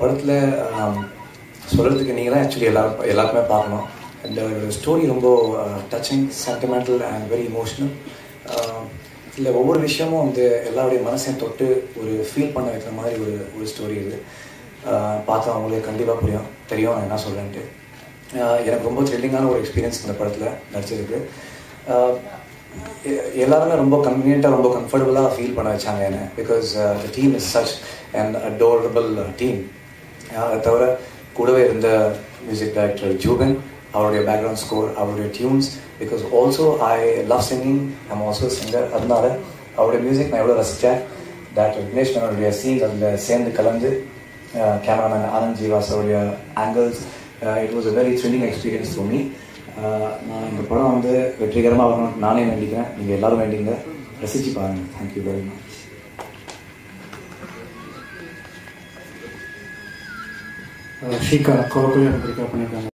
படத்தில் சொல்கிறதுக்கு நீங்கள் தான் ஆக்சுவலி எல்லாருக்குமே பார்க்கணும். இந்த ஸ்டோரி ரொம்ப touching, sentimental and very emotional. இல்லை ஒவ்வொரு விஷயமும் வந்து எல்லாருடைய மனசையும் தொட்டு ஒரு ஃபீல் பண்ண வைக்கிற மாதிரி ஒரு ஸ்டோரி இது. பார்த்தா அவங்களுக்கு கண்டிப்பாக தெரியும் நான் என்ன சொல்கிறேன்ட்டு. எனக்கு ரொம்ப த்ரில்லிங்கான ஒரு எக்ஸ்பீரியன்ஸ் இந்த படத்தில் நடிச்சிருக்கு. எல்லாருமே ரொம்ப கன்வீனியண்ட்டாக ரொம்ப கம்ஃபர்டபுளாக ஃபீல் பண்ண வச்சாங்க என்ன. Because the team is such and adorable team. அதை தவிர கூடவே இருந்த மியூசிக் டைரக்டர் ஜூபன், அவருடைய பேக்ரவுண்ட் ஸ்கோர், அவருடைய tunes. Because also I love singing, I'm also singer. அதனால அவருடைய மியூசிக் நான் எவ்வளோ ரசித்தேன். டைரக்டர் விக்னேஷ் மேனோடைய சீன்ஸ் அதில் சேர்ந்து கலந்து, கேமராமேன் ஆனந்த் ஜீவாஸோடைய angles, it was a very thrilling experience for me. நான் இந்த படம் வந்து வெற்றிகரமாக வரணும்னு நானே வேண்டிக்கிறேன். நீங்கள் எல்லோரும் வேண்டிங்க, ரசித்து பாருங்கள். Thank you very much. ஷீகா கோலக்குழி பண்ணியிருக்காங்க.